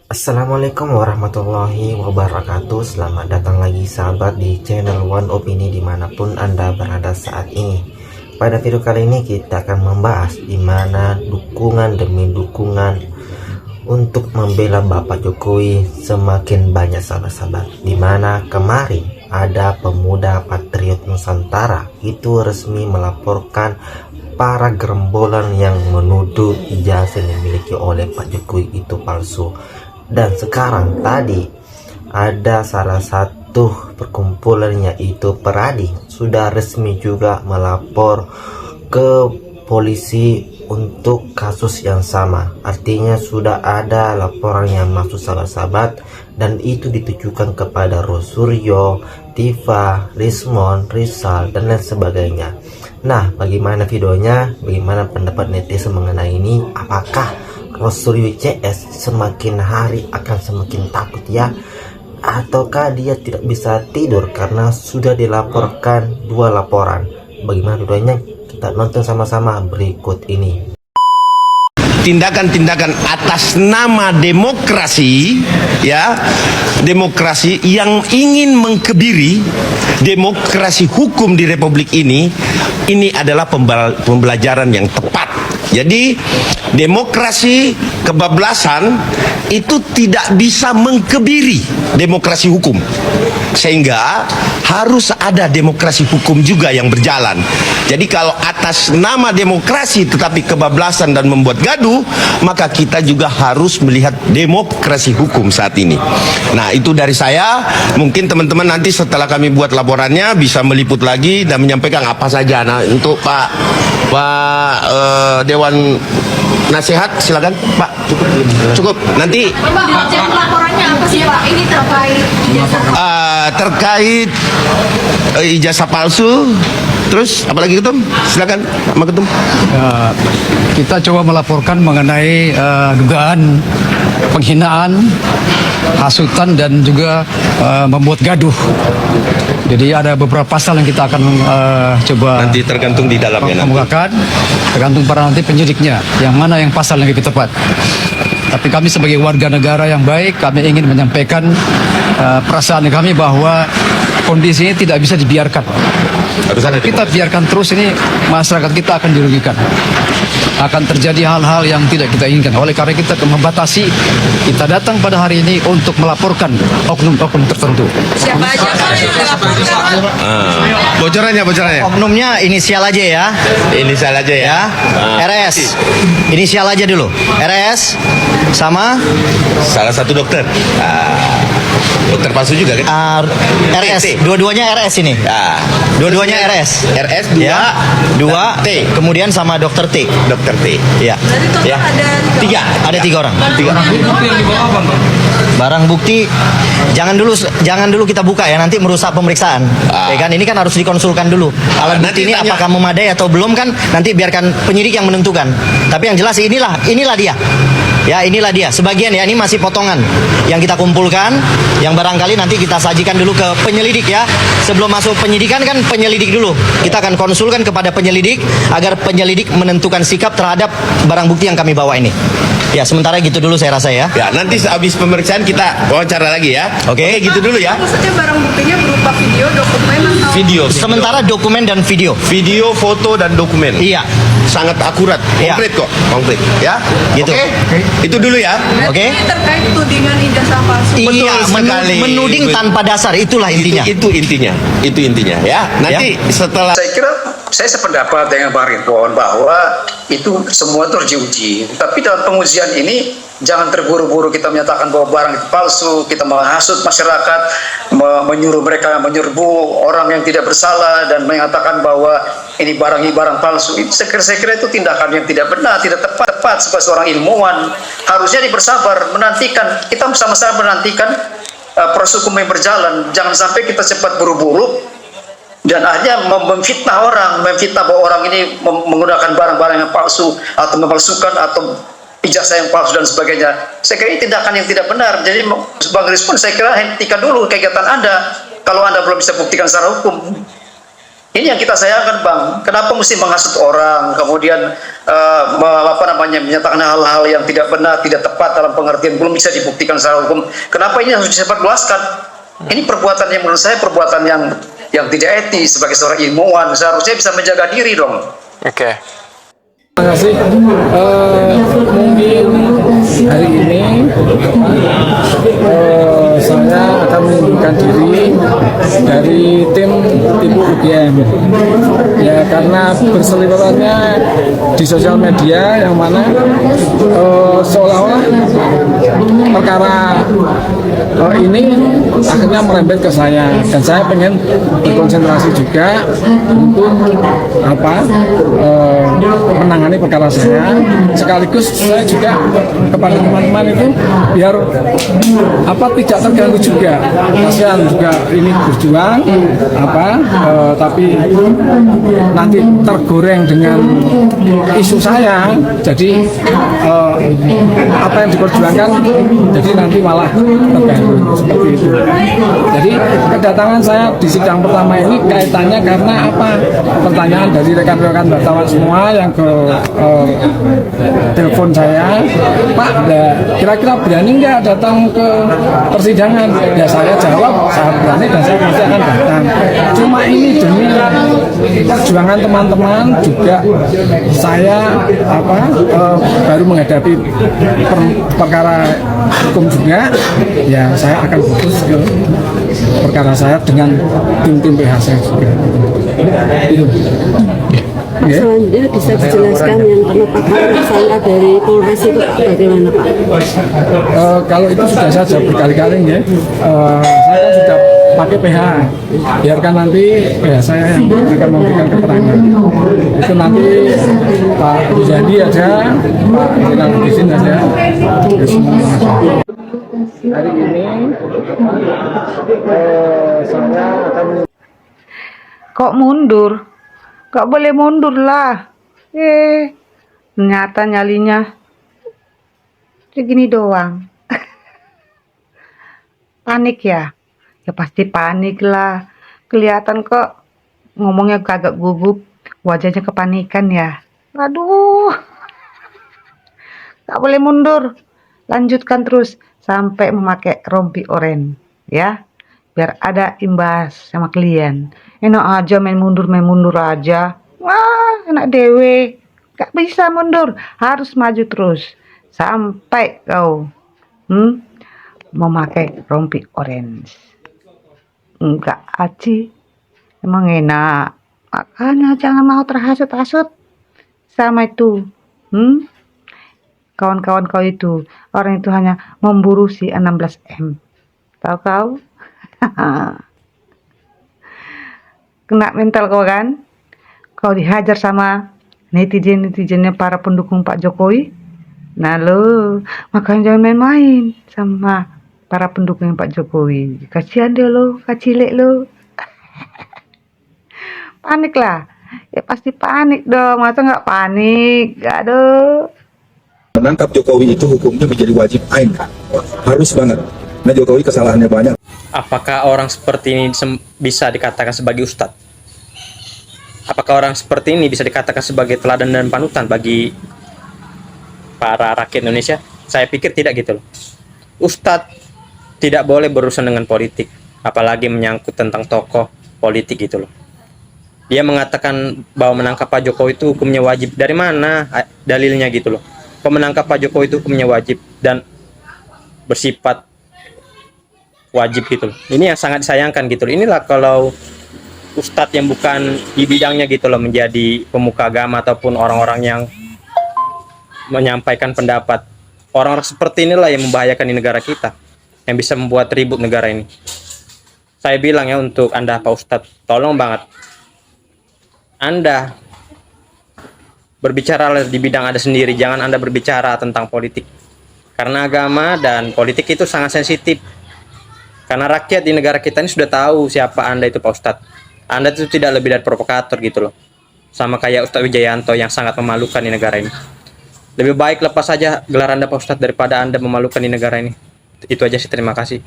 Assalamualaikum warahmatullahi wabarakatuh. Selamat datang lagi sahabat di channel One Opini dimanapun Anda berada saat ini. Pada video kali ini kita akan membahas dimana dukungan demi dukungan untuk membela Bapak Jokowi semakin banyak sahabat-sahabat. Dimana kemarin ada pemuda Patriot Nusantara itu resmi melaporkan para gerombolan yang menuduh ijazah yang dimiliki oleh Pak Jokowi itu palsu. Dan sekarang tadi ada salah satu perkumpulan yaitu Peradi sudah resmi juga melapor ke polisi untuk kasus yang sama. Artinya sudah ada laporan yang masuk sahabat-sahabat, dan itu ditujukan kepada Rosuryo, Tifa, Rismon, Rizal, dan lain sebagainya. Nah, bagaimana videonya? Bagaimana pendapat netizen mengenai ini? Apakah Rosuryo CS semakin hari akan semakin takut ya? Ataukah dia tidak bisa tidur karena sudah dilaporkan 2 laporan? Bagaimana videonya? Kita nonton sama-sama berikut ini. Tindakan-tindakan atas nama demokrasi, ya, demokrasi yang ingin mengkebiri demokrasi hukum di Republik ini adalah pembelajaran yang tepat. Jadi demokrasi kebablasan itu tidak bisa mengkebiri demokrasi hukum, sehingga harus ada demokrasi hukum juga yang berjalan. Jadi kalau atas nama demokrasi tetapi kebablasan dan membuat gaduh, maka kita juga harus melihat demokrasi hukum saat ini. Nah, itu dari saya. Mungkin teman-teman nanti setelah kami buat laporannya bisa meliput lagi dan menyampaikan apa saja. Nah, untuk Pak Dewan Nasihat, silakan Pak. Cukup. Nanti laporannya apa sih Pak? Ini terkait terkait ijazah palsu. Terus apalagi Ketum? Silakan Pak Ketum. Kita coba melaporkan mengenai dugaan penghinaan, hasutan, dan juga membuat gaduh. Jadi ada beberapa pasal yang kita akan coba Nanti tergantung di dalamnya nanti. kemukakan, tergantung para nanti penyidiknya, yang mana yang pasal yang lebih tepat. Tapi kami sebagai warga negara yang baik, kami ingin menyampaikan perasaan kami bahwa kondisi ini tidak bisa dibiarkan. Harus ada Kita biarkan terus ini, masyarakat kita akan dirugikan. Akan terjadi hal-hal yang tidak kita inginkan. Oleh karena kita membatasi, kita datang pada hari ini untuk melaporkan oknum-oknum tertentu. siapa aja Pak yang dilaporkan? Bocorannya. Oknumnya inisial aja ya. Inisial aja ya. RS. Inisial aja dulu. RS sama Salah satu dokter. Dokter palsu juga kan? RS. Dua-duanya RS ini. Dua-duanya RS. RS 2 Ya. Dua. T. Kemudian sama dokter T. Dokter T. Ya. Berarti total Ya. ada 3. Ada 3 orang. 3. Barang bukti jangan dulu kita buka ya, nanti merusak pemeriksaan. Ya kan, ini kan harus dikonsulkan dulu. Alat Nanti bukti ini tanya. apakah memadai atau belum kan nanti biarkan penyidik yang menentukan. Tapi yang jelas inilah dia. Ya, inilah dia. Sebagian ya, ini masih potongan yang kita kumpulkan, yang barangkali nanti kita sajikan dulu ke penyelidik ya. Sebelum masuk penyidikan kan penyelidik dulu. Kita akan konsulkan kepada penyelidik agar penyelidik menentukan sikap terhadap barang bukti yang kami bawa ini. Ya, sementara gitu dulu saya rasa ya. Ya, nanti habis pemeriksaan kita wawancara lagi ya. Oke. gitu dulu ya. Maksudnya barang buktinya berupa video, dokumen atau Video. Sementara dokumen dan video. Video, foto dan dokumen. Iya. Sangat akurat, Iya. konkret kok, konkret ya. Gitu. Oke. Itu dulu ya. berarti Oke. ini terkait tudingan ijazah palsu. Iya, sekali. menuding tanpa dasar, itulah intinya. Itu intinya ya. Nanti setelah Saya kira saya sependapat dengan Bang Ridwan bahwa itu semua teruji-uji. Tapi dalam pengujian ini jangan terburu-buru kita menyatakan bahwa barang itu palsu, kita menghasut masyarakat, menyuruh mereka menyerbu orang yang tidak bersalah dan mengatakan bahwa ini barang palsu. Itu saya kira itu tindakan yang tidak benar, tidak tepat sebagai seorang ilmuwan. Harusnya bersabar, menantikan, kita sama-sama menantikan proses hukum yang berjalan. Jangan sampai kita cepat buru-buru dan akhirnya memfitnah bahwa orang ini menggunakan barang-barang yang palsu atau memalsukan atau ijazah yang palsu dan sebagainya. Saya kira ini tindakan yang tidak benar. Jadi Bang Rizwan, saya kira hentikan dulu kegiatan Anda kalau Anda belum bisa buktikan secara hukum. Ini yang kita sayangkan, Bang. Kenapa mesti menghasut orang, kemudian menyatakan hal-hal yang tidak benar, tidak tepat dalam pengertian belum bisa dibuktikan secara hukum. Kenapa ini harus disebarluaskan? Ini perbuatan yang menurut saya perbuatan yang tidak etis sebagai seorang ilmuwan. Seharusnya bisa menjaga diri dong. Oke. Terima kasih. Mungkin hari ini saya akan mengundurkan diri dari tim Ibu UGM. Ya, karena berseliwerannya di sosial media yang mana seolah-olah perkara ini akhirnya merembet ke saya, dan saya pengen berkonsentrasi juga untuk menangani perkara saya, sekaligus saya juga kepada teman-teman itu biar tidak terganggu juga. Kasihan juga ini berjuang tapi nanti tergoreng dengan isu saya, jadi apa yang diperjuangkan jadi nanti malah terganggu seperti itu. Jadi kedatangan saya di sidang pertama ini kaitannya karena pertanyaan dari rekan-rekan wartawan semua yang ke telepon saya, Pak, kira-kira berani nggak datang ke persidangan? Ya saya jawab, saya berani dan saya pasti akan datang. Cuma ini demi perjuangan teman-teman juga, saya baru menghadapi perkara hukum juga, ya saya akan fokus ke perkara saya dengan tim-tim PH saya juga. Itu. Selanjutnya bisa dijelaskan yang penetapan tersangka dari Polres itu bagaimana, Pak? Kalau itu sudah saya jawab berkali-kali ya. Saya kan sudah pakai PH. Biarkan nanti PH saya yang akan memberikan keterangan. Itu nanti Pak Bujandi aja, Pak Rinal Disin aja. Ya, semua. Hari ini saya akan. Kok mundur? Gak boleh mundur lah. Ternyata nyalinya segini doang. Panik ya? Ya pasti panik lah. Kelihatan kok ngomongnya kagak gugup, wajahnya kepanikan ya. Aduh. Gak boleh mundur. Lanjutkan terus sampai memakai rompi oranye ya. Biar ada imbas sama klien. Enak aja main mundur aja. Wah, enak dewe. Gak bisa mundur, harus maju terus sampai kau memakai rompi orange. Enggak aci, emang enak. Makanya jangan mau terhasut-hasut sama itu. Kawan-kawan kau itu, orang itu hanya memburu si 16M. Tahu kau? Kena mental kau kan? Kau dihajar sama netizennya para pendukung Pak Jokowi. Nah lo, makanya jangan main-main sama para pendukung Pak Jokowi. Kasihan deh lo, kacilek lo. Panik lah. Ya pasti panik dong. Masa nggak panik? Gak ada. Menangkap Jokowi itu hukumnya menjadi wajib ain. Harus banget. Nah Jokowi kesalahannya banyak. Apakah orang seperti ini bisa dikatakan sebagai ustadz? Apakah orang seperti ini bisa dikatakan sebagai teladan dan panutan bagi para rakyat Indonesia? Saya pikir tidak gitu loh. Ustadz tidak boleh berurusan dengan politik, apalagi menyangkut tentang tokoh politik gitu loh. Dia mengatakan bahwa menangkap Pak Jokowi itu hukumnya wajib. Dari mana dalilnya gitu loh? Menangkap Pak Jokowi itu hukumnya wajib dan bersifat wajib gitu loh. Ini yang sangat disayangkan gitu loh. Inilah kalau ustadz yang bukan di bidangnya gitu loh menjadi pemuka agama ataupun orang-orang yang menyampaikan pendapat. Orang-orang seperti inilah yang membahayakan di negara kita, yang bisa membuat ribut negara ini. Saya bilang ya untuk Anda Pak Ustadz, tolong banget Anda berbicara di bidang Anda sendiri, jangan Anda berbicara tentang politik. Karena agama dan politik itu sangat sensitif. Karena rakyat di negara kita ini sudah tahu siapa Anda itu Pak Ustadz. Anda itu tidak lebih dari provokator gitu loh. Sama kayak Ustadz Wijayanto yang sangat memalukan di negara ini. Lebih baik lepas saja gelar Anda Pak Ustadz daripada Anda memalukan di negara ini. Itu aja sih, terima kasih.